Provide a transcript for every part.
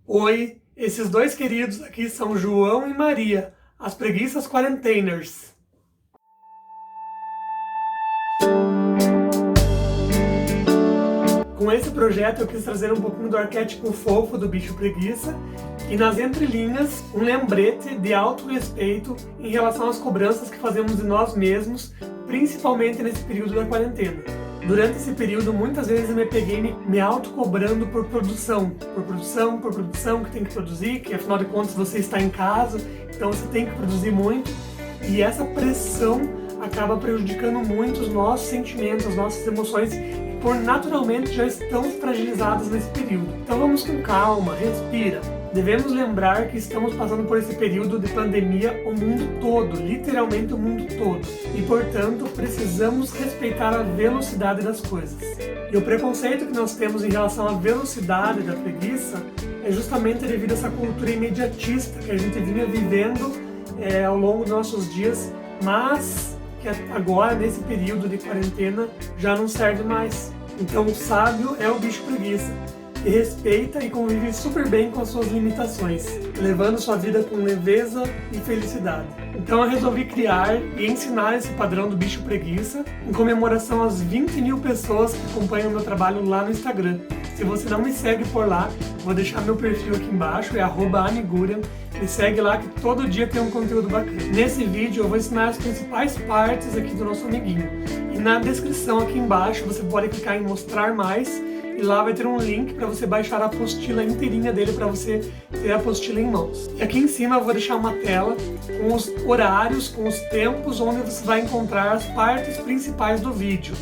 Oi, esses dois queridos aqui são João e Maria, as preguiças quarenteners. Com esse projeto eu quis trazer um pouquinho do arquétipo fofo do bicho preguiça e nas entrelinhas um lembrete de autorrespeito em relação às cobranças que fazemos de nós mesmos, principalmente nesse período da quarentena. Durante esse período, muitas vezes eu me peguei me autocobrando por produção, que tem que produzir, que afinal de contas você está em casa, então você tem que produzir muito, e essa pressão acaba prejudicando muito os nossos sentimentos, as nossas emoções, que por naturalmente já estão fragilizadas nesse período. Então vamos com calma, respira. Devemos lembrar que estamos passando por esse período de pandemia o mundo todo, literalmente o mundo todo. E, portanto, precisamos respeitar a velocidade das coisas. E o preconceito que nós temos em relação à velocidade da preguiça é justamente devido a essa cultura imediatista que a gente vinha vivendo ao longo dos nossos dias, mas que agora, nesse período de quarentena, já não serve mais. Então, o sábio é o bicho preguiça, que respeita e convive super bem com as suas limitações, levando sua vida com leveza e felicidade. Então eu resolvi criar e ensinar esse padrão do bicho preguiça em comemoração às 20 mil pessoas que acompanham o meu trabalho lá no Instagram. Se você não me segue por lá, vou deixar meu perfil aqui embaixo, é @amigurian. Me segue lá que todo dia tem um conteúdo bacana. Nesse vídeo eu vou ensinar as principais partes aqui do nosso amiguinho. E na descrição aqui embaixo você pode clicar em mostrar mais e lá vai ter um link para você baixar a apostila inteirinha dele para você ter a apostila em mãos. E aqui em cima eu vou deixar uma tela com os horários, com os tempos onde você vai encontrar as partes principais do vídeo.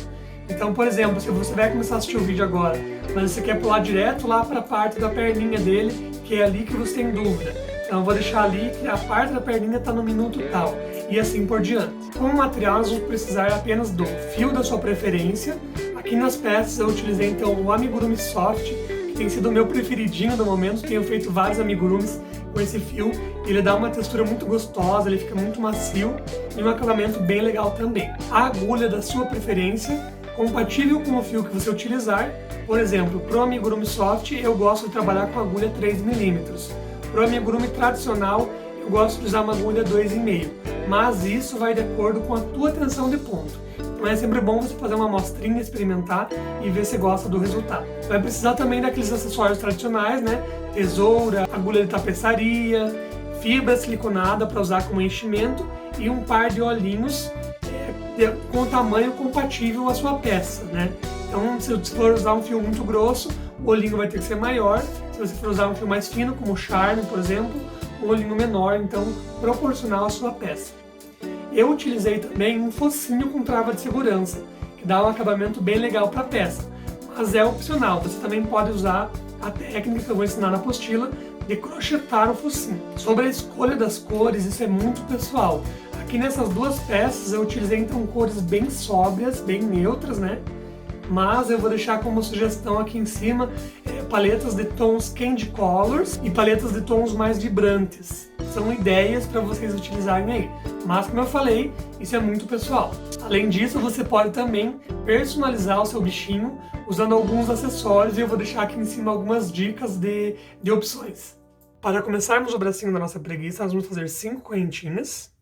Então, por exemplo, se você vai começar a assistir o vídeo agora, mas você quer pular direto lá para a parte da perninha dele, que é ali que você tem dúvida. Então eu vou deixar ali que a parte da perninha está no minuto tal, e assim por diante. Como material, nós vamos precisar apenas do fio da sua preferência. Aqui nas peças eu utilizei então o amigurumi soft, que tem sido o meu preferidinho no momento. Tenho feito vários amigurumis com esse fio. Ele dá uma textura muito gostosa, ele fica muito macio e um acabamento bem legal também. A agulha da sua preferência, compatível com o fio que você utilizar. Por exemplo, para o amigurumi soft eu gosto de trabalhar com agulha 3mm. Para o amigurumi tradicional eu gosto de usar uma agulha 2,5, mas isso vai de acordo com a tua tensão de ponto. Então é sempre bom você fazer uma amostrinha, experimentar e ver se gosta do resultado. Vai precisar também daqueles acessórios tradicionais, né? Tesoura, agulha de tapeçaria, fibra siliconada para usar como enchimento e um par de olhinhos com tamanho compatível à sua peça, né? Então, se você for usar um fio muito grosso, o olhinho vai ter que ser maior. Se você for usar um fio mais fino, como o Charme, por exemplo, um olhinho menor, então proporcional à sua peça. Eu utilizei também um focinho com trava de segurança, que dá um acabamento bem legal para a peça, mas é opcional. Você também pode usar a técnica que eu vou ensinar na apostila de crochetar o focinho. Sobre a escolha das cores, isso é muito pessoal. Aqui nessas duas peças eu utilizei então cores bem sóbrias, bem neutras, né? Mas eu vou deixar como sugestão aqui em cima paletas de tons candy colors e paletas de tons mais vibrantes. São ideias para vocês utilizarem aí. Mas como eu falei, isso é muito pessoal. Além disso, você pode também personalizar o seu bichinho usando alguns acessórios e eu vou deixar aqui em cima algumas dicas de opções. Para começarmos o bracinho da nossa preguiça, nós vamos fazer 5 correntinhas.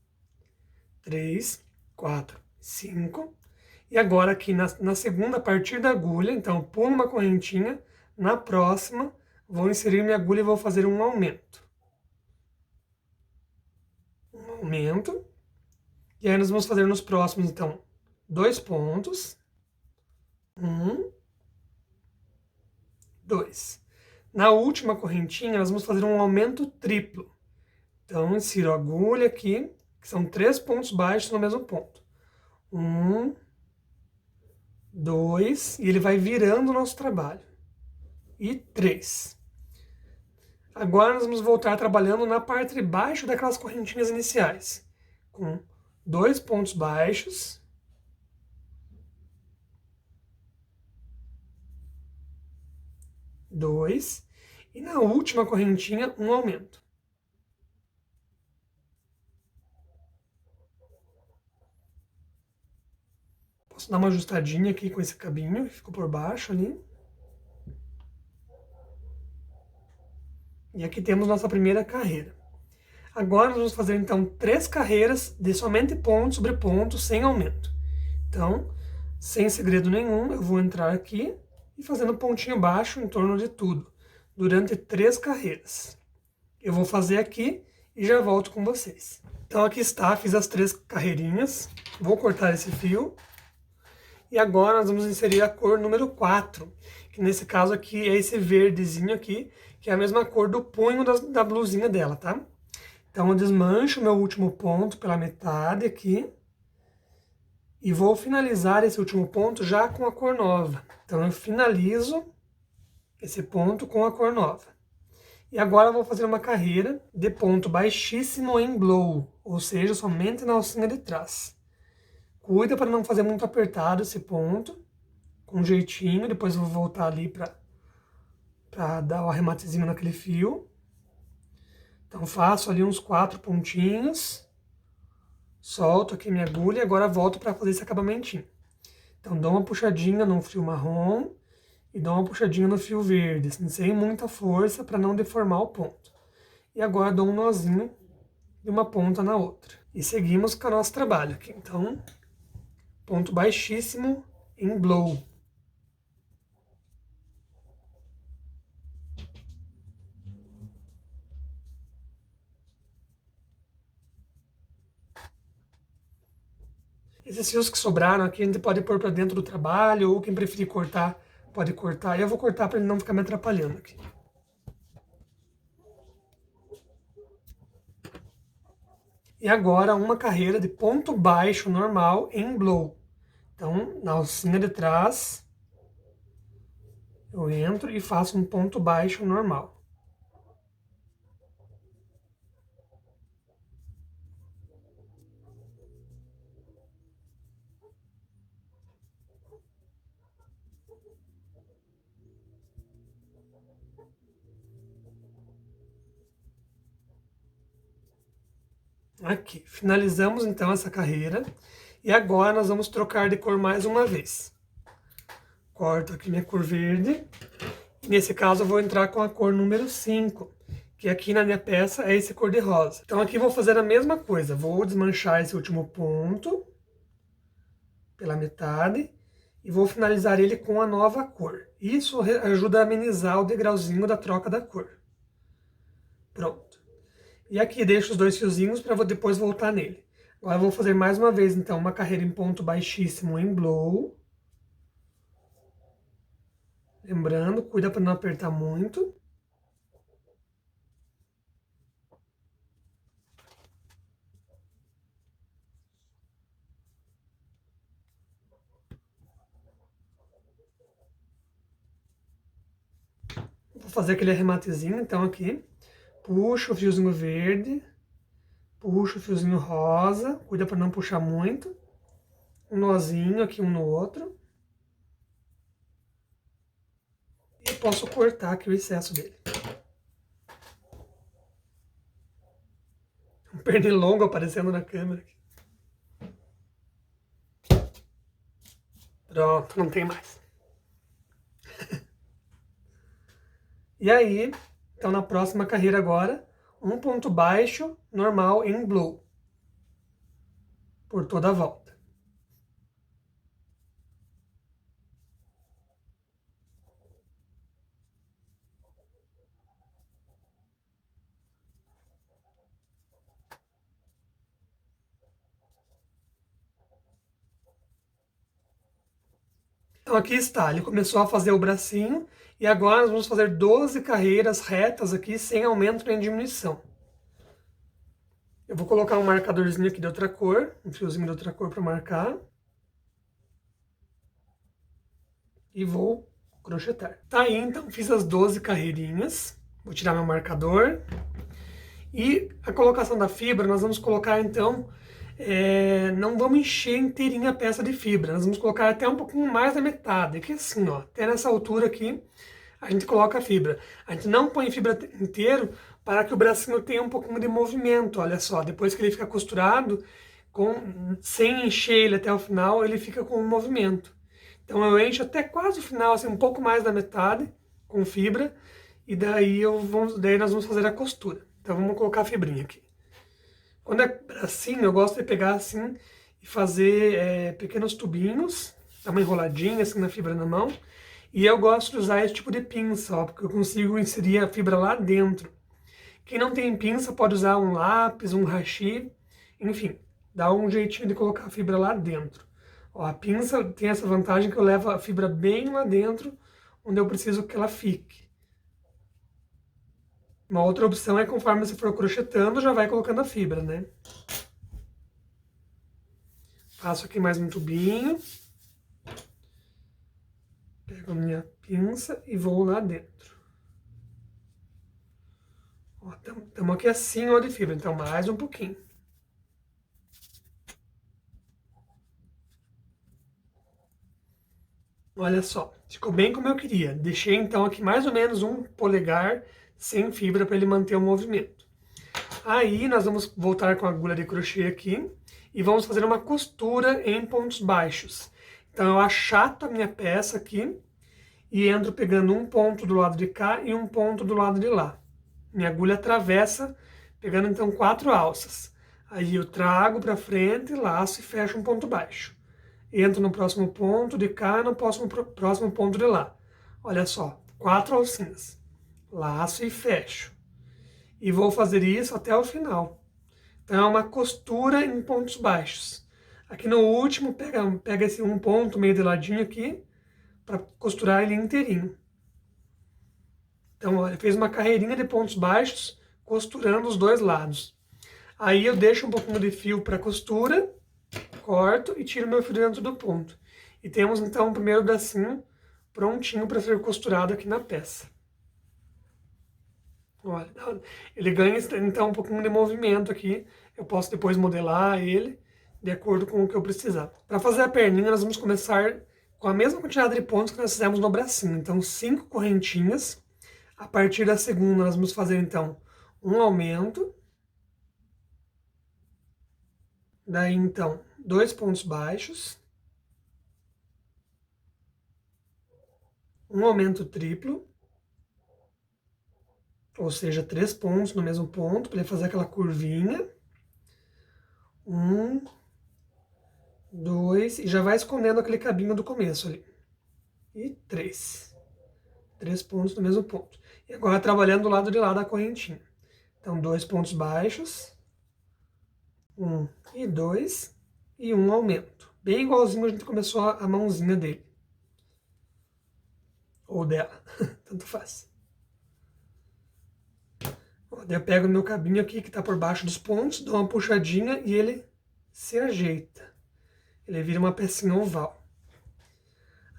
3, 4, 5. E agora aqui na segunda, a partir da agulha, então eu pulo uma correntinha, na próxima vou inserir minha agulha e vou fazer um aumento. Um aumento. E aí nós vamos fazer nos próximos, então, 2 pontos. 1, 2. Na última correntinha, nós vamos fazer um aumento triplo. Então, insiro a agulha aqui, que são 3 pontos baixos no mesmo ponto. 1, 2, e ele vai virando o nosso trabalho. E 3. Agora nós vamos voltar trabalhando na parte de baixo daquelas correntinhas iniciais, com 2 pontos baixos, 2, e na última correntinha um aumento. Posso dar uma ajustadinha aqui com esse cabinho que ficou por baixo ali. E aqui temos nossa primeira carreira. Agora nós vamos fazer então 3 carreiras de somente ponto sobre ponto, sem aumento. Então, sem segredo nenhum, eu vou entrar aqui e fazendo pontinho baixo em torno de tudo, durante 3 carreiras. Eu vou fazer aqui e já volto com vocês. Então aqui está, fiz as 3 carreirinhas, vou cortar esse fio. E agora nós vamos inserir a cor número 4, que nesse caso aqui é esse verdezinho aqui, que é a mesma cor do punho da blusinha dela, tá? Então eu desmancho o meu último ponto pela metade aqui, e vou finalizar esse último ponto já com a cor nova. Então eu finalizo esse ponto com a cor nova. E agora eu vou fazer uma carreira de ponto baixíssimo em blow, ou seja, somente na alcinha de trás. Cuida para não fazer muito apertado esse ponto, com jeitinho, depois eu vou voltar ali para dar o arrematezinho naquele fio. Então faço ali uns 4 pontinhos, solto aqui minha agulha e agora volto para fazer esse acabamentinho. Então dou uma puxadinha no fio marrom e dou uma puxadinha no fio verde, assim, sem muita força para não deformar o ponto. E agora dou um nozinho de uma ponta na outra. E seguimos com o nosso trabalho aqui. Então, ponto baixíssimo em blow. Esses fios que sobraram aqui a gente pode pôr para dentro do trabalho, ou quem preferir cortar, pode cortar. Eu vou cortar para ele não ficar me atrapalhando aqui. E agora uma carreira de ponto baixo normal em blow. Então, na alcinha de trás, eu entro e faço um ponto baixo normal. Aqui, finalizamos então essa carreira. E agora nós vamos trocar de cor mais uma vez. Corto aqui minha cor verde. Nesse caso eu vou entrar com a cor número 5, que aqui na minha peça é esse cor de rosa. Então aqui vou fazer a mesma coisa, vou desmanchar esse último ponto pela metade e vou finalizar ele com a nova cor. Isso ajuda a amenizar o degrauzinho da troca da cor. Pronto. E aqui deixo os 2 fiozinhos para depois voltar nele. Agora eu vou fazer mais uma vez então uma carreira em ponto baixíssimo em blow. Lembrando, cuida para não apertar muito. Vou fazer aquele arrematezinho, então aqui. Puxo o fiozinho verde. Puxo o fiozinho rosa. Cuida para não puxar muito. Um nozinho aqui um no outro. E posso cortar aqui o excesso dele. Um pernilongo aparecendo na câmera. Pronto, não tem mais. E aí, então na próxima carreira agora, um ponto baixo, normal em blow. Por toda a volta. Então aqui está, ele começou a fazer o bracinho e agora nós vamos fazer 12 carreiras retas aqui sem aumento nem diminuição. Eu vou colocar um marcadorzinho aqui de outra cor, um fiozinho de outra cor para marcar. E vou crochetar. Tá aí, então, fiz as 12 carreirinhas. Vou tirar meu marcador. E a colocação da fibra, nós vamos colocar, então, não vamos encher inteirinha a peça de fibra. Nós vamos colocar até um pouquinho mais da metade. Que assim, ó, até nessa altura aqui, a gente coloca a fibra. A gente não põe fibra inteiro para que o bracinho tenha um pouquinho de movimento. Olha só, depois que ele fica costurado, sem encher ele até o final, ele fica com um movimento. Então eu encho até quase o final, assim, um pouco mais da metade, com fibra, e daí nós vamos fazer a costura. Então vamos colocar a fibrinha aqui. Quando é bracinho, eu gosto de pegar assim e fazer pequenos tubinhos, dar uma enroladinha assim na fibra na mão. E eu gosto de usar esse tipo de pinça, ó, porque eu consigo inserir a fibra lá dentro. Quem não tem pinça pode usar um lápis, um hashi, enfim, dá um jeitinho de colocar a fibra lá dentro. Ó, a pinça tem essa vantagem que eu levo a fibra bem lá dentro, onde eu preciso que ela fique. Uma outra opção é conforme você for crochetando, já vai colocando a fibra, né? Faço aqui mais um tubinho. Pego a minha pinça e vou lá dentro. Ó, estamos aqui assim, ó, de fibra, então mais um pouquinho. Olha só, ficou bem como eu queria. Deixei então aqui mais ou menos 1 polegar sem fibra para ele manter o movimento. Aí nós vamos voltar com a agulha de crochê aqui e vamos fazer uma costura em pontos baixos. Então eu achato a minha peça aqui e entro pegando um ponto do lado de cá e um ponto do lado de lá. Minha agulha atravessa, pegando então 4 alças. Aí eu trago para frente, laço e fecho um ponto baixo. Entro no próximo ponto de cá e no próximo ponto de lá. Olha só, 4 alcinhas. Laço e fecho. E vou fazer isso até o final. Então é uma costura em pontos baixos. Aqui no último, pega esse um ponto meio de ladinho aqui, para costurar ele inteirinho. Então, olha, fez uma carreirinha de pontos baixos, costurando os dois lados. Aí eu deixo um pouquinho de fio para costura, corto e tiro meu fio dentro do ponto. E temos então o primeiro bracinho prontinho para ser costurado aqui na peça. Olha, ele ganha então um pouquinho de movimento aqui. Eu posso depois modelar ele de acordo com o que eu precisar. Para fazer a perninha, nós vamos começar com a mesma quantidade de pontos que nós fizemos no bracinho. Então, 5 correntinhas. A partir da segunda, nós vamos fazer então um aumento. Daí, então, 2 pontos baixos. Um aumento triplo. Ou seja, 3 pontos no mesmo ponto, para ele fazer aquela curvinha. 1, 2, e já vai escondendo aquele cabinho do começo ali. E 3. 3 pontos no mesmo ponto. E agora trabalhando do lado de lá da correntinha. Então, 2 pontos baixos. 1 e 2. E um aumento. Bem igualzinho a gente começou a mãozinha dele. Ou dela. Tanto faz. Daí eu pego o meu cabinho aqui, que está por baixo dos pontos, dou uma puxadinha e ele se ajeita. Ele vira uma pecinha oval.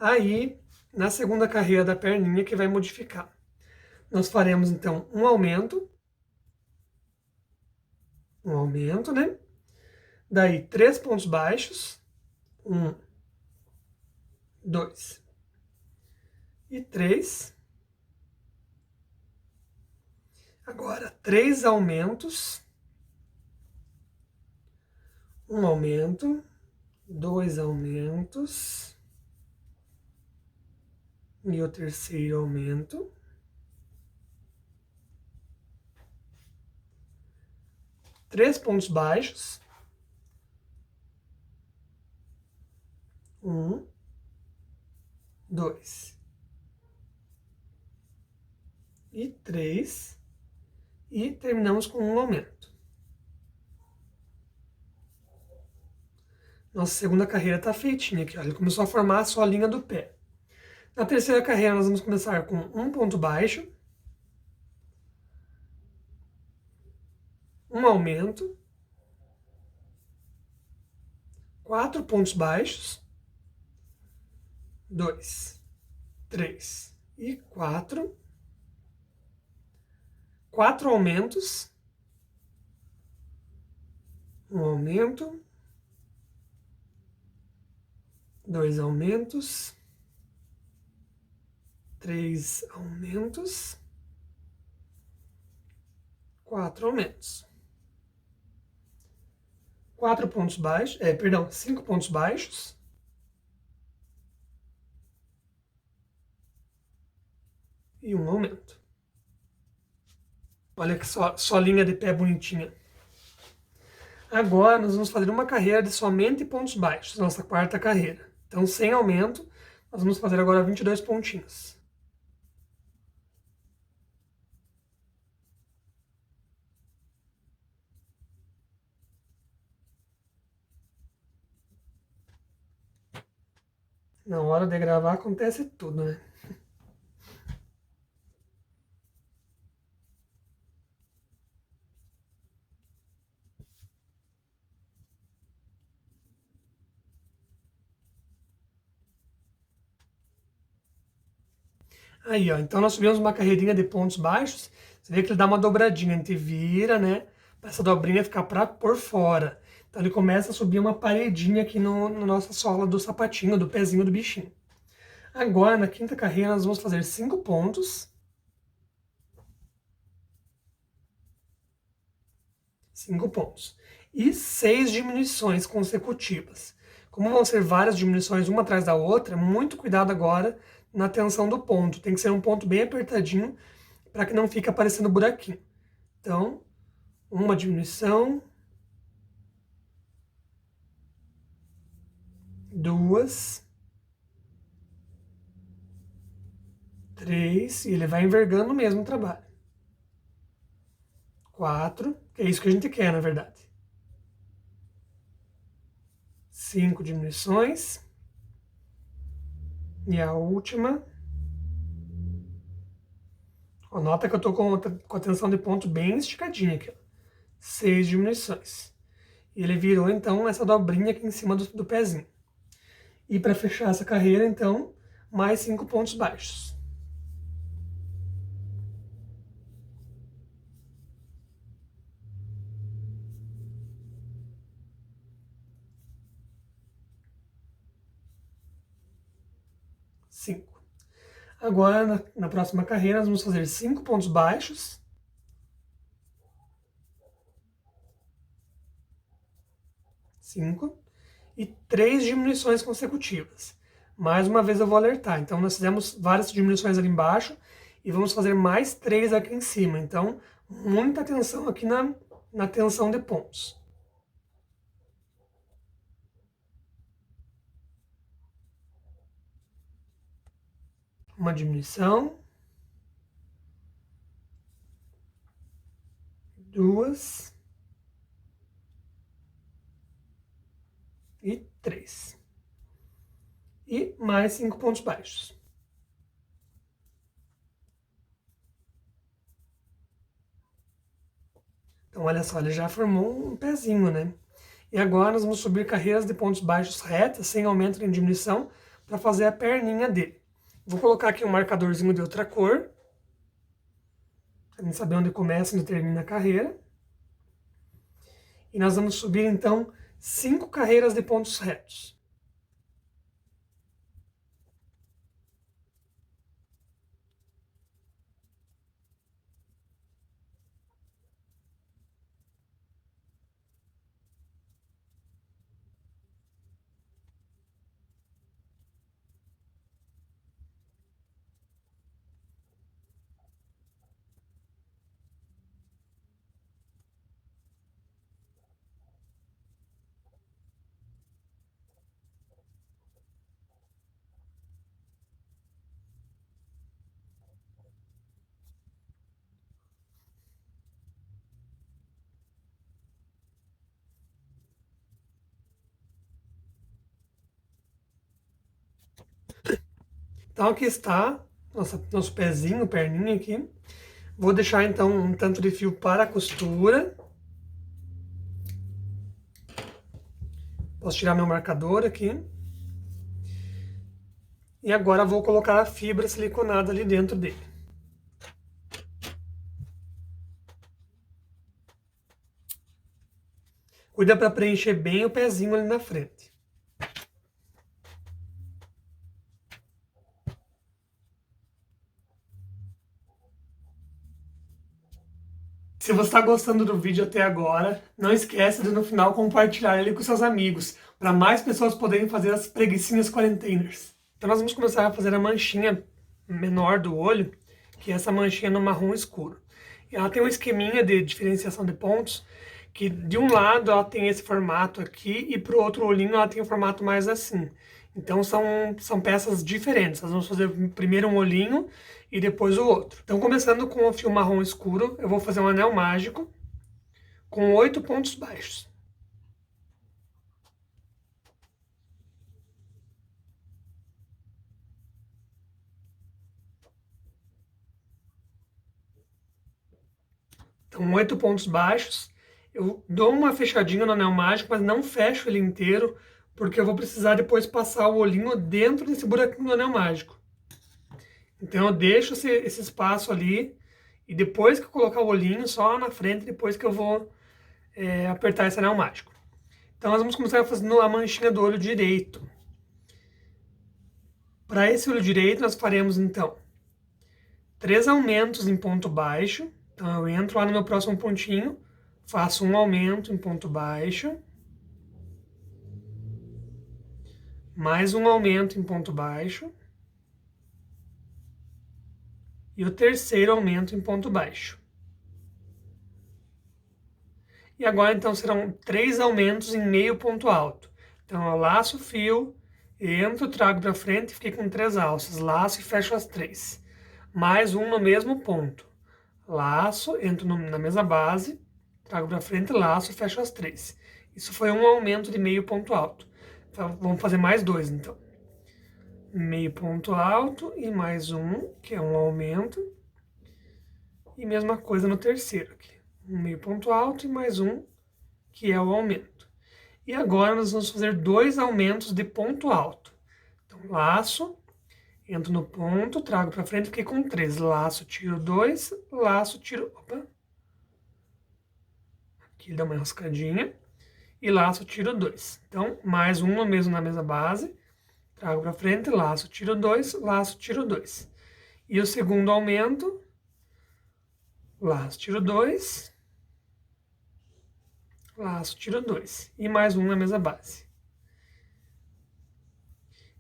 Aí, na segunda carreira da perninha, que vai modificar. Nós faremos, então, um aumento, né? Daí, 3 pontos baixos. 1, 2 e 3. Agora, 3 aumentos. Um aumento, 2 aumentos. E o terceiro aumento. 3 pontos baixos. 1, 2 e 3. E terminamos com um aumento. Nossa segunda carreira está feitinha aqui, ó. Ele começou a formar a solinha do pé. Na terceira carreira, nós vamos começar com um ponto baixo. Um aumento. 4 pontos baixos. 2, 3 e 4. 4 aumentos. Um aumento. 2 aumentos. 3 aumentos. 4 aumentos. 4 pontos baixos, 5 pontos baixos. E um aumento. Olha que solinha de pé bonitinha. Agora nós vamos fazer uma carreira de somente pontos baixos, nossa quarta carreira. Então, sem aumento, nós vamos fazer agora 22 pontinhos. Na hora de gravar acontece tudo, né? Aí, ó, então nós subimos uma carreirinha de pontos baixos. Você vê que ele dá uma dobradinha, a gente vira, né? Pra essa dobrinha ficar por fora. Então ele começa a subir uma paredinha aqui no nossa sola do sapatinho, do pezinho do bichinho. Agora, na quinta carreira, nós vamos fazer 5 pontos. 5 pontos. E 6 diminuições consecutivas. Como vão ser várias diminuições uma atrás da outra, muito cuidado agora na tensão do ponto. Tem que ser um ponto bem apertadinho para que não fique aparecendo buraquinho. Então, uma diminuição, 2, 3, e ele vai envergando mesmo o trabalho. 4, que é isso que a gente quer, na verdade. 5 diminuições. E a última. Ó, nota que eu tô com a tensão de ponto bem esticadinha aqui, ó. 6 diminuições. E ele virou, então, essa dobrinha aqui em cima do pezinho. E para fechar essa carreira, então, mais 5 pontos baixos. Cinco. Agora, na próxima carreira, nós vamos fazer 5 pontos baixos. 5. E 3 diminuições consecutivas. Mais uma vez eu vou alertar. Então, nós fizemos várias diminuições ali embaixo e vamos fazer mais 3 aqui em cima. Então, muita atenção aqui na tensão de pontos. Uma diminuição. 2. E 3. E mais 5 pontos baixos. Então, olha só, ele já formou um pezinho, né? E agora nós vamos subir carreiras de pontos baixos retas, sem aumento nem diminuição, para fazer a perninha dele. Vou colocar aqui um marcadorzinho de outra cor, para gente saber onde começa e onde termina a carreira. E nós vamos subir, então, 5 carreiras de pontos retos. Então aqui está nosso pezinho, perninha aqui. Vou deixar então um tanto de fio para a costura. Posso tirar meu marcador aqui. E agora vou colocar a fibra siliconada ali dentro dele. Cuida para preencher bem o pezinho ali na frente. Se você está gostando do vídeo até agora, não esquece de no final compartilhar ele com seus amigos, para mais pessoas poderem fazer as preguicinhas quarenteners. Então nós vamos começar a fazer a manchinha menor do olho, que é essa manchinha no marrom escuro. Ela tem um esqueminha de diferenciação de pontos, que de um lado ela tem esse formato aqui e pro outro olhinho ela tem um formato mais assim. Então são peças diferentes. Nós vamos fazer primeiro um olhinho e depois o outro. Então começando com o fio marrom escuro, eu vou fazer um anel mágico com 8 pontos baixos. Então 8 pontos baixos. Eu dou uma fechadinha no anel mágico, mas não fecho ele inteiro, porque eu vou precisar depois passar o olhinho dentro desse buraquinho do anel mágico. Então eu deixo esse espaço ali, e depois que eu colocar o olhinho, só na frente, depois que eu vou apertar esse anel mágico. Então nós vamos começar fazendo a manchinha do olho direito. Para esse olho direito nós faremos então 3 aumentos em ponto baixo. Então eu entro lá no meu próximo pontinho, faço um aumento em ponto baixo, mais um aumento em ponto baixo, e o terceiro aumento em ponto baixo. E agora então serão 3 aumentos em meio ponto alto. Então eu laço o fio, entro, trago para frente e fiquei com 3 alças, laço e fecho as 3. Mais um no mesmo ponto. Laço, entro na mesma base, trago para frente, laço e fecho as 3. Isso foi um aumento de meio ponto alto. Então, vamos fazer mais 2 então. Meio ponto alto e mais um, que é um aumento. E mesma coisa no terceiro aqui. Um meio ponto alto e mais um, que é o aumento. E agora nós vamos fazer 2 aumentos de ponto alto. Então, laço, entro no ponto, trago para frente, fiquei com 3. Laço, tiro 2, laço, tiro... Opa! Aqui dá uma enroscadinha. E laço, tiro 2. Então, mais um no mesmo na mesma base. Trago para frente, laço, tiro 2, laço, tiro 2. E o segundo aumento, laço, tiro 2, laço, tiro 2. E mais um na mesma base.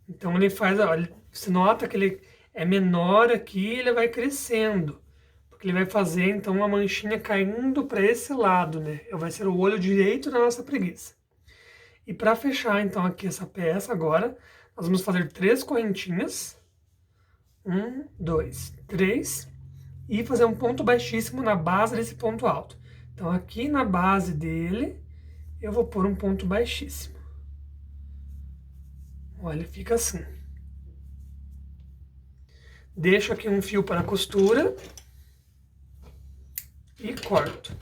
Então ele faz, olha, você nota que ele é menor aqui, ele vai crescendo. Porque ele vai fazer então uma manchinha caindo para esse lado, né? Vai ser o olho direito da nossa preguiça. E para fechar então aqui essa peça agora, nós vamos fazer 3 correntinhas. 1, 2, 3. E fazer um ponto baixíssimo na base desse ponto alto. Então aqui na base dele, eu vou pôr um ponto baixíssimo. Olha, fica assim. Deixo aqui um fio para a costura. E corto.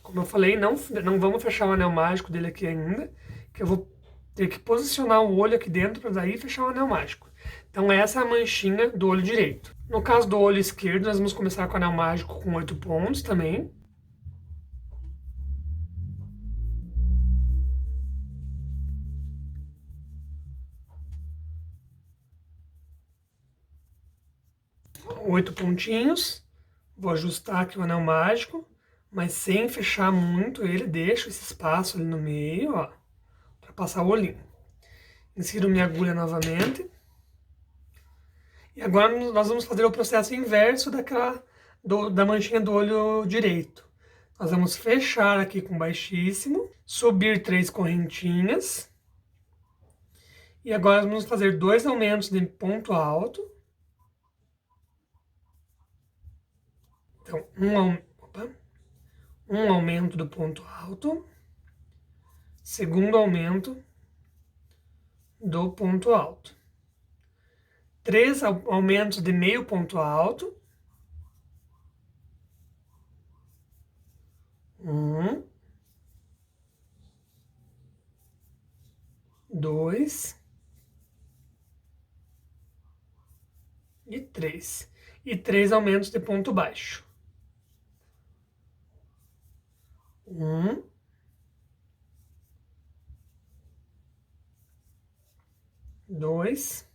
Como eu falei, não vamos fechar o anel mágico dele aqui ainda, que eu vou ter que posicionar o olho aqui dentro para daí fechar o anel mágico. Então essa é a manchinha do olho direito. No caso do olho esquerdo, nós vamos começar com o anel mágico com 8 pontos também. Oito pontinhos. Vou ajustar aqui o anel mágico, mas sem fechar muito ele, deixo esse espaço ali no meio, ó, para passar o olhinho. Insiro minha agulha novamente. E agora nós vamos fazer o processo inverso da manchinha do olho direito. Nós vamos fechar aqui com baixíssimo, subir 3 correntinhas. E agora vamos fazer 2 aumentos de ponto alto. Então, um aumento do ponto alto, segundo aumento do ponto alto. 3 aumentos de meio ponto alto. 1, 2 e 3. E 3 aumentos de ponto baixo. 1, 2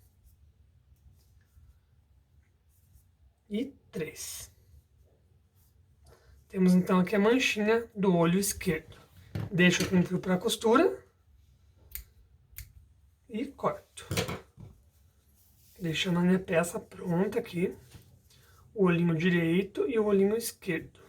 e 3. Temos então aqui a manchinha do olho esquerdo. Deixo aqui um fio para a costura e corto. Deixando a minha peça pronta aqui. o olhinho direito e o olhinho esquerdo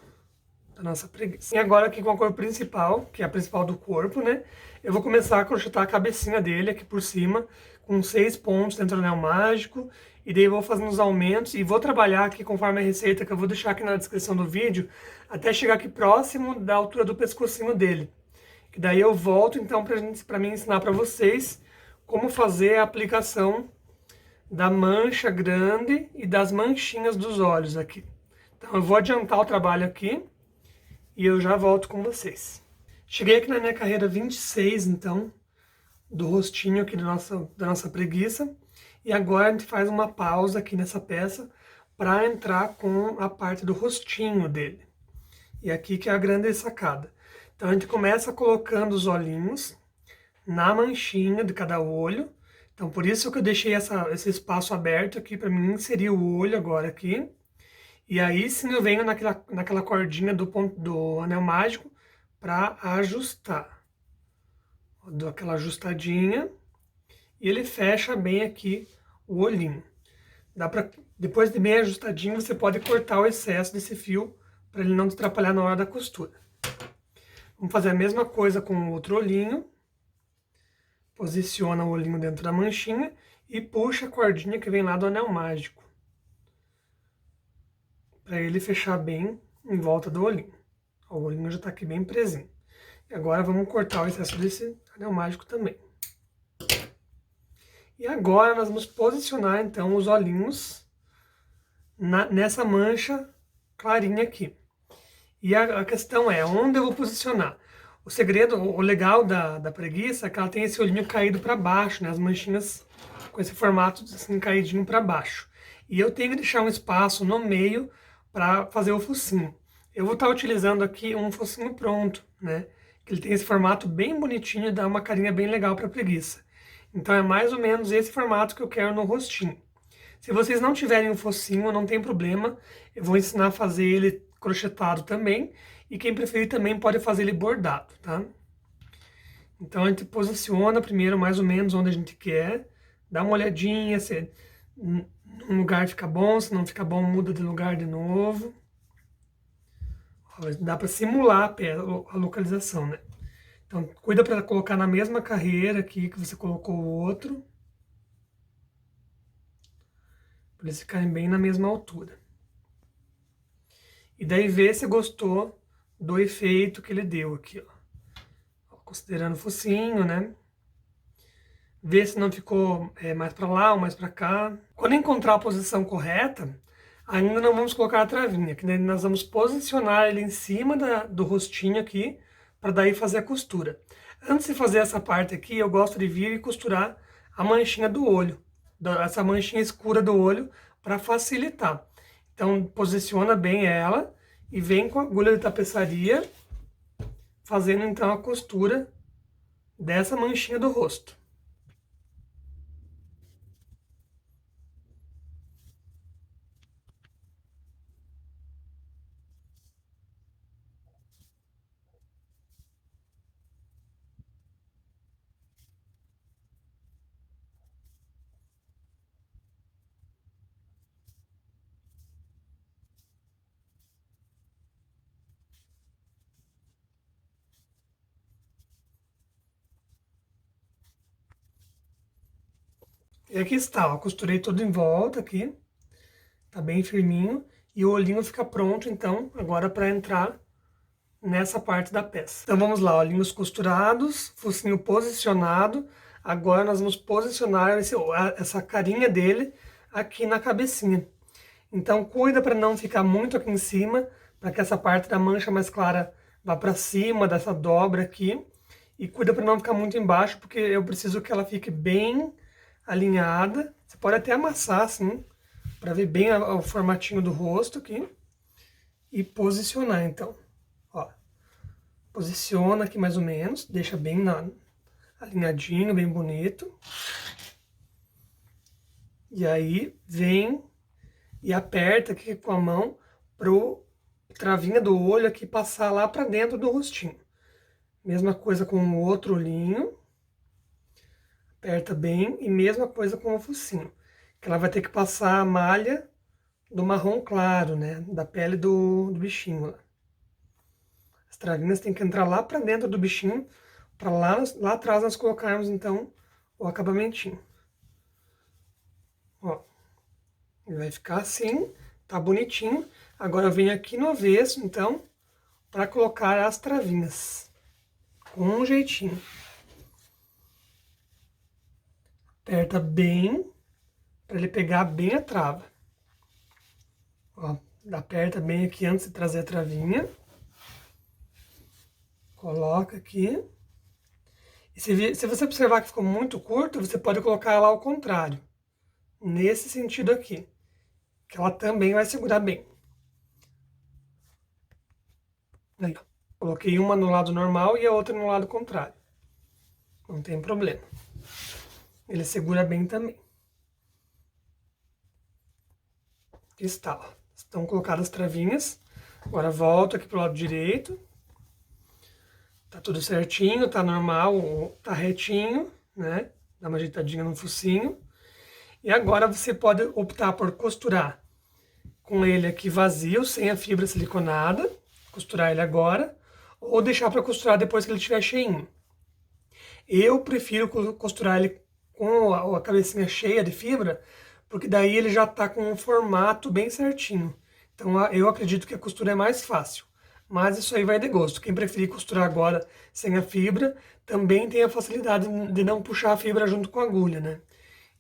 da nossa preguiça. E agora aqui com a cor principal, que é a principal do corpo, né? Eu vou começar a crochetar a cabecinha dele aqui por cima, com 6 pontos dentro do anel mágico. E daí eu vou fazendo os aumentos e vou trabalhar aqui conforme a receita que eu vou deixar aqui na descrição do vídeo, até chegar aqui próximo da altura do pescocinho dele. E daí eu volto então para mim ensinar para vocês como fazer a aplicação da mancha grande e das manchinhas dos olhos aqui. Então eu vou adiantar o trabalho aqui e eu já volto com vocês. Cheguei aqui na minha carreira 26, então, do rostinho aqui da nossa preguiça. E agora a gente faz uma pausa aqui nessa peça para entrar com a parte do rostinho dele. E aqui que é a grande sacada. Então a gente começa colocando os olhinhos na manchinha de cada olho. Então por isso que eu deixei esse espaço aberto aqui para mim inserir o olho agora aqui. E aí sim eu venho naquela cordinha do anel mágico para ajustar. Dou aquela ajustadinha e ele fecha bem aqui o olhinho. Depois de bem ajustadinho, você pode cortar o excesso desse fio para ele não te atrapalhar na hora da costura. Vamos fazer a mesma coisa com o outro olhinho. Posiciona o olhinho dentro da manchinha e puxa a cordinha que vem lá do anel mágico, para ele fechar bem em volta do olhinho. O olhinho já está aqui bem presinho. E agora vamos cortar o excesso desse anel mágico também. E agora nós vamos posicionar então os olhinhos nessa mancha clarinha aqui. E a questão é, onde eu vou posicionar? O segredo, o legal da preguiça é que ela tem esse olhinho caído para baixo, né? As manchinhas com esse formato assim caidinho para baixo. E eu tenho que deixar um espaço no meio para fazer o focinho. Eu vou estar utilizando aqui um focinho pronto, né? Que ele tem esse formato bem bonitinho e dá uma carinha bem legal para preguiça. Então é mais ou menos esse formato que eu quero no rostinho. Se vocês não tiverem um focinho, não tem problema. Eu vou ensinar a fazer ele crochetado também. E quem preferir também pode fazer ele bordado, tá? Então a gente posiciona primeiro mais ou menos onde a gente quer. Dá uma olhadinha se um lugar fica bom, se não fica bom muda de lugar de novo. Dá para simular a localização, né? Então cuida para colocar na mesma carreira aqui que você colocou o outro. Para eles ficarem bem na mesma altura. E daí vê se gostou do efeito que ele deu aqui, ó. Considerando o focinho, né? Vê se não ficou mais para lá ou mais para cá. Quando encontrar a posição correta, ainda não vamos colocar a travinha, que daí nós vamos posicionar ele em cima do rostinho aqui, para daí fazer a costura. Antes de fazer essa parte aqui, eu gosto de vir e costurar a manchinha do olho, essa manchinha escura do olho, para facilitar. Então posiciona bem ela e vem com a agulha de tapeçaria, fazendo então a costura dessa manchinha do rosto. E aqui está, ó, costurei tudo em volta aqui, tá bem firminho, e o olhinho fica pronto, então, agora para entrar nessa parte da peça. Então vamos lá, olhinhos costurados, focinho posicionado, agora nós vamos posicionar essa carinha dele aqui na cabecinha. Então cuida para não ficar muito aqui em cima, para que essa parte da mancha mais clara vá para cima dessa dobra aqui, e cuida para não ficar muito embaixo, porque eu preciso que ela fique bem alinhada. Você pode até amassar assim, para ver bem o formatinho do rosto aqui. E posicionar então. Ó, posiciona aqui mais ou menos, deixa bem alinhadinho, bem bonito. E aí vem e aperta aqui com a mão pro travinha do olho aqui passar lá para dentro do rostinho. Mesma coisa com o outro olhinho. Aperta bem e mesma coisa com o focinho. Que ela vai ter que passar a malha do marrom claro, né? Da pele do bichinho lá. As travinhas têm que entrar lá pra dentro do bichinho, pra lá atrás nós colocarmos, então, o acabamentinho. Ó, ele vai ficar assim, tá bonitinho. Agora eu venho aqui no avesso, então, para colocar as travinhas, com um jeitinho. Aperta bem, para ele pegar bem a trava. Ó, aperta bem aqui antes de trazer a travinha. Coloca aqui. E se você observar que ficou muito curto, você pode colocar ela ao contrário. Nesse sentido aqui. Que ela também vai segurar bem. Aí, ó. Coloquei uma no lado normal e a outra no lado contrário. Não tem problema. Ele segura bem também. Aqui está, ó. Estão colocadas as travinhas. Agora volto aqui pro lado direito. Tá tudo certinho, tá normal, tá retinho, né? Dá uma ajeitadinha no focinho. E agora você pode optar por costurar com ele aqui vazio, sem a fibra siliconada. Costurar ele agora. Ou deixar para costurar depois que ele estiver cheinho. Eu prefiro costurar ele com a cabecinha cheia de fibra, porque daí ele já tá com um formato bem certinho. Então eu acredito que a costura é mais fácil. Mas isso aí vai de gosto. Quem preferir costurar agora sem a fibra, também tem a facilidade de não puxar a fibra junto com a agulha, né?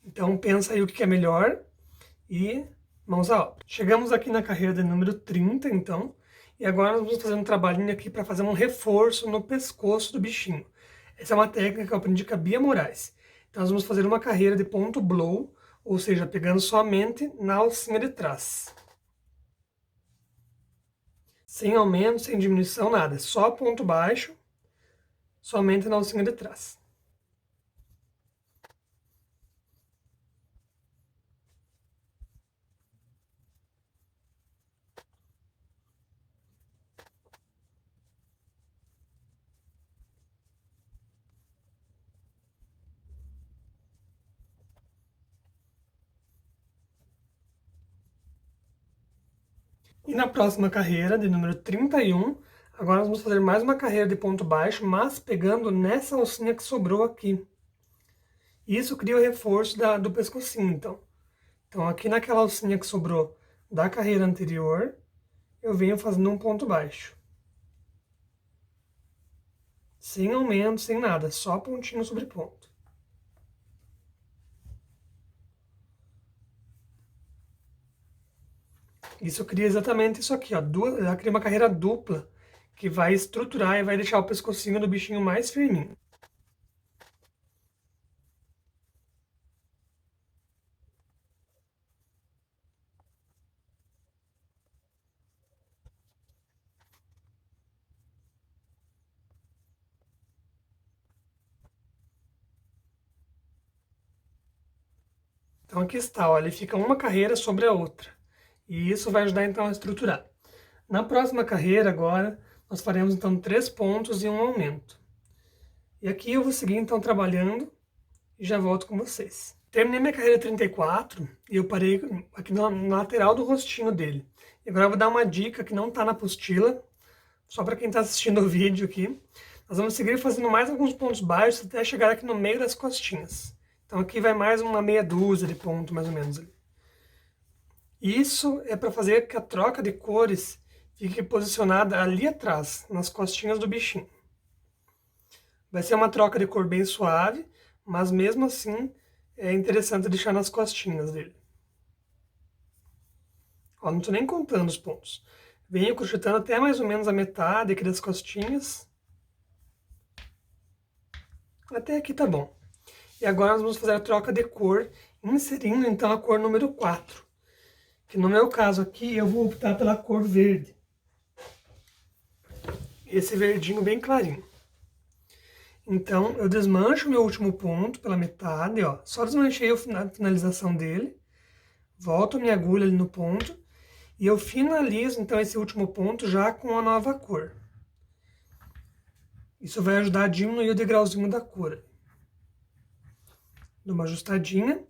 Então pensa aí o que é melhor e mãos à obra. Chegamos aqui na carreira de número 30, então. E agora nós vamos fazer um trabalhinho aqui para fazer um reforço no pescoço do bichinho. Essa é uma técnica que eu aprendi com a Bia Moraes. Então nós vamos fazer uma carreira de ponto blow, ou seja, pegando somente na alcinha de trás. Sem aumento, sem diminuição, nada. Só ponto baixo, somente na alcinha de trás. E na próxima carreira, de número 31, agora nós vamos fazer mais uma carreira de ponto baixo, mas pegando nessa alcinha que sobrou aqui. Isso cria o reforço do pescocinho, então. Então aqui naquela alcinha que sobrou da carreira anterior, eu venho fazendo um ponto baixo. Sem aumento, sem nada, só pontinho sobre ponto. Isso cria exatamente isso aqui, ó. Ela cria uma carreira dupla, que vai estruturar e vai deixar o pescocinho do bichinho mais firminho. Então aqui está, ó, ele fica uma carreira sobre a outra. E isso vai ajudar então a estruturar. Na próxima carreira agora, nós faremos então 3 pontos e um aumento. E aqui eu vou seguir então trabalhando e já volto com vocês. Terminei minha carreira 34 e eu parei aqui na lateral do rostinho dele. E agora eu vou dar uma dica que não está na apostila, só para quem está assistindo o vídeo aqui. Nós vamos seguir fazendo mais alguns pontos baixos até chegar aqui no meio das costinhas. Então aqui vai mais uma meia dúzia de pontos, mais ou menos. Isso é para fazer que a troca de cores fique posicionada ali atrás, nas costinhas do bichinho. Vai ser uma troca de cor bem suave, mas mesmo assim é interessante deixar nas costinhas dele. Ó, não estou nem contando os pontos. Venho crochetando até mais ou menos a metade aqui das costinhas. Até aqui tá bom. E agora nós vamos fazer a troca de cor, inserindo então a cor número 4. Que no meu caso aqui eu vou optar pela cor verde. Esse verdinho bem clarinho. Então eu desmancho meu último ponto pela metade, ó. Só desmanchei a finalização dele. Volto a minha agulha ali no ponto. E eu finalizo então esse último ponto já com a nova cor. Isso vai ajudar a diminuir o degrauzinho da cor. Dou uma ajustadinha.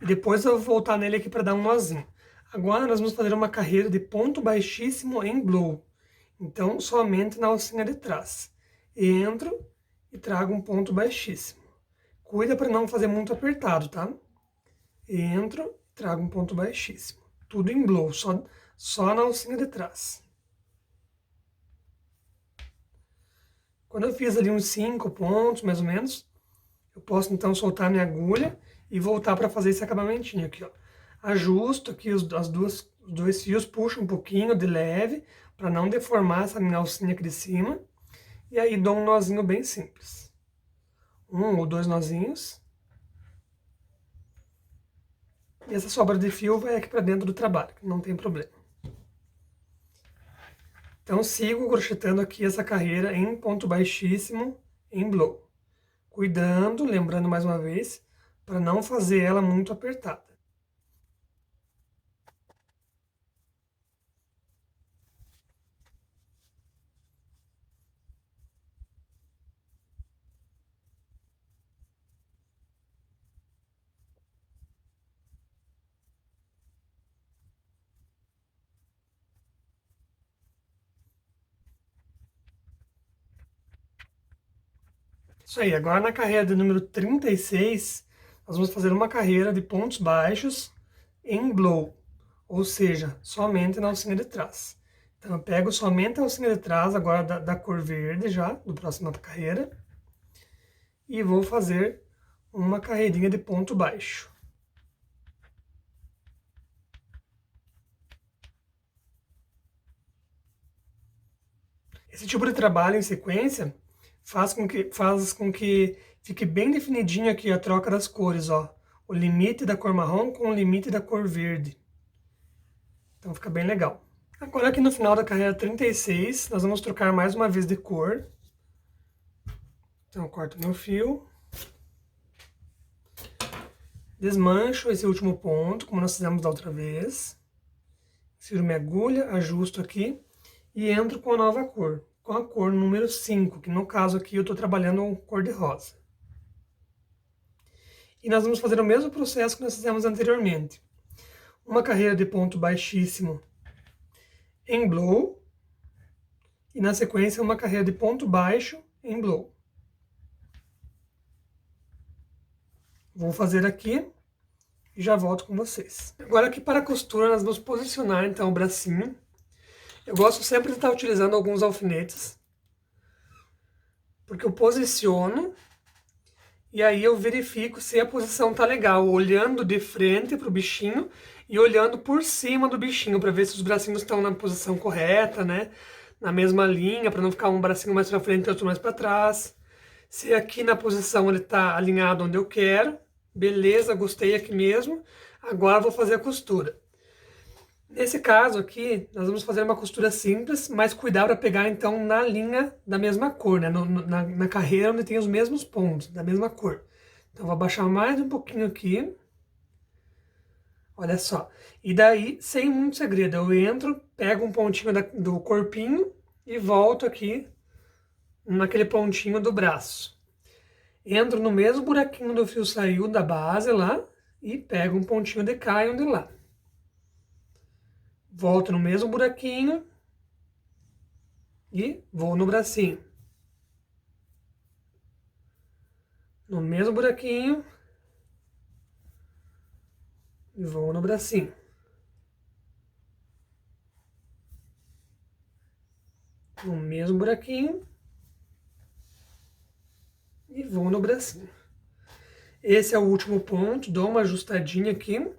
E depois eu vou voltar nele aqui para dar um nozinho. Agora nós vamos fazer uma carreira de ponto baixíssimo em blow. Então, somente na alcinha de trás. Entro e trago um ponto baixíssimo. Cuida para não fazer muito apertado, tá? Entro e trago um ponto baixíssimo. Tudo em blow, só na alcinha de trás. Quando eu fiz ali uns 5 pontos, mais ou menos, eu posso então soltar minha agulha e voltar para fazer esse acabamentinho aqui, ó. Ajusto aqui os dois fios, puxo um pouquinho de leve, para não deformar essa minha alcinha aqui de cima. E aí dou um nozinho bem simples. 1 ou 2 nozinhos. E essa sobra de fio vai aqui para dentro do trabalho, que não tem problema. Então sigo crochetando aqui essa carreira em ponto baixíssimo, em blow. Cuidando, lembrando mais uma vez, para não fazer ela muito apertada. Isso aí, agora na carreira de número 36, nós vamos fazer uma carreira de pontos baixos em blow, ou seja, somente na alcinha de trás. Então eu pego somente a alcinha de trás, agora da cor verde já, do próximo carreira, e vou fazer uma carreirinha de ponto baixo. Esse tipo de trabalho em sequência faz com que fique bem definidinho aqui a troca das cores, ó. O limite da cor marrom com o limite da cor verde. Então fica bem legal. Agora aqui no final da carreira 36, nós vamos trocar mais uma vez de cor. Então eu corto meu fio. Desmancho esse último ponto, como nós fizemos da outra vez. Insiro minha agulha, ajusto aqui e entro com a nova cor. Com a cor número 5, que no caso aqui eu estou trabalhando cor de rosa. E nós vamos fazer o mesmo processo que nós fizemos anteriormente. Uma carreira de ponto baixíssimo em blow, e na sequência uma carreira de ponto baixo em blow. Vou fazer aqui e já volto com vocês. Agora aqui para a costura nós vamos posicionar então o bracinho. Eu gosto sempre de estar utilizando alguns alfinetes, porque eu posiciono e aí eu verifico se a posição tá legal, olhando de frente para o bichinho e olhando por cima do bichinho, para ver se os bracinhos estão na posição correta, né? Na mesma linha, para não ficar um bracinho mais para frente e outro mais para trás. Se aqui na posição ele tá alinhado onde eu quero, beleza, gostei aqui mesmo. Agora vou fazer a costura. Nesse caso aqui, nós vamos fazer uma costura simples, mas cuidar para pegar então na linha da mesma cor, né? Na carreira onde tem os mesmos pontos, da mesma cor. Então vou abaixar mais um pouquinho aqui. Olha só. E daí, sem muito segredo, eu entro, pego um pontinho do corpinho e volto aqui naquele pontinho do braço. Entro no mesmo buraquinho do fio saiu da base lá e pego um pontinho de cá e um de lá. Volto no mesmo buraquinho e vou no bracinho. No mesmo buraquinho e vou no bracinho. No mesmo buraquinho e vou no bracinho. Esse é o último ponto, dou uma ajustadinha aqui,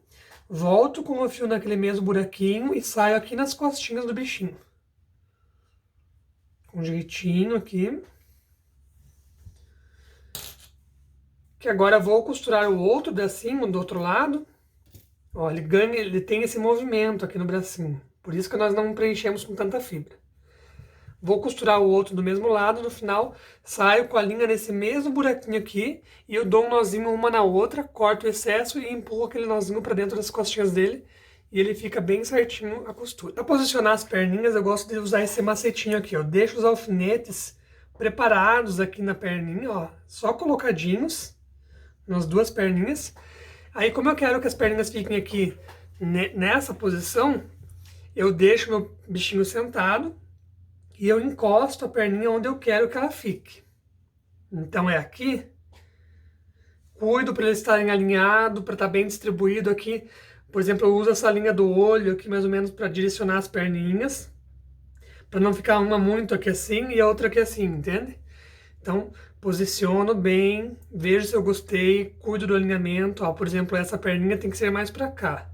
volto com o fio naquele mesmo buraquinho e saio aqui nas costinhas do bichinho. Com jeitinho aqui. Que agora vou costurar o outro bracinho do outro lado. Ó, ele tem esse movimento aqui no bracinho, por isso que nós não preenchemos com tanta fibra. Vou costurar o outro do mesmo lado, no final saio com a linha nesse mesmo buraquinho aqui e eu dou um nozinho uma na outra, corto o excesso e empurro aquele nozinho para dentro das costinhas dele e ele fica bem certinho a costura. Para posicionar as perninhas eu gosto de usar esse macetinho aqui, ó. Deixo os alfinetes preparados aqui na perninha, ó, só colocadinhos nas duas perninhas. Aí como eu quero que as perninhas fiquem aqui Nessa posição, eu deixo meu bichinho sentado e eu encosto a perninha onde eu quero que ela fique. Então é aqui. Cuido para eles estarem alinhados, para estar bem distribuído aqui. Por exemplo, eu uso essa linha do olho aqui mais ou menos para direcionar as perninhas. Para não ficar uma muito aqui assim e a outra aqui assim, entende? Então, posiciono bem, vejo se eu gostei, cuido do alinhamento. Ó, por exemplo, essa perninha tem que ser mais para cá.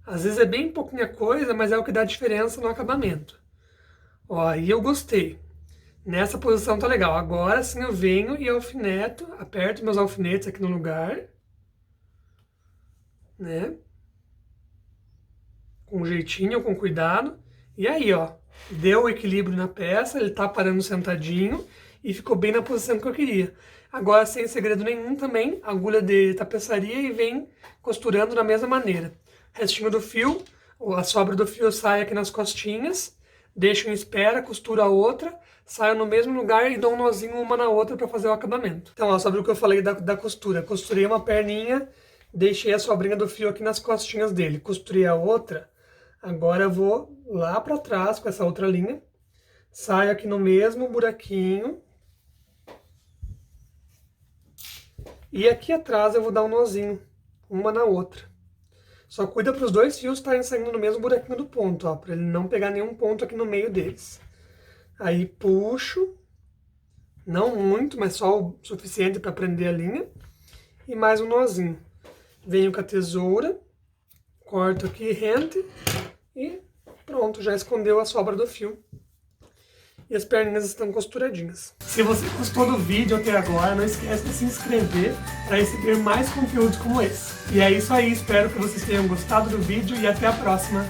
Às vezes é bem pouquinha coisa, mas é o que dá diferença no acabamento. Ó, aí eu gostei. Nessa posição tá legal. Agora sim eu venho e alfineto, aperto meus alfinetes aqui no lugar, né? Com jeitinho, com cuidado. E aí, ó, deu o equilíbrio na peça, ele tá parando sentadinho e ficou bem na posição que eu queria. Agora, sem segredo nenhum também, agulha de tapeçaria e vem costurando da mesma maneira. Restinho do fio, a sobra do fio sai aqui nas costinhas, deixo em espera, costuro a outra, saio no mesmo lugar e dou um nozinho uma na outra para fazer o acabamento. Então, ó, sobre o que eu falei da costura. Costurei uma perninha, deixei a sobrinha do fio aqui nas costinhas dele. Costurei a outra, agora eu vou lá para trás com essa outra linha, saio aqui no mesmo buraquinho, e aqui atrás eu vou dar um nozinho, uma na outra. Só cuida para os dois fios estarem saindo no mesmo buraquinho do ponto, ó, para ele não pegar nenhum ponto aqui no meio deles. Aí puxo, não muito, mas só o suficiente para prender a linha, e mais um nozinho. Venho com a tesoura, corto aqui rente e pronto, já escondeu a sobra do fio. E as perninhas estão costuradinhas. Se você gostou do vídeo até agora, não esquece de se inscrever para receber mais conteúdos como esse. E é isso aí, espero que vocês tenham gostado do vídeo e até a próxima!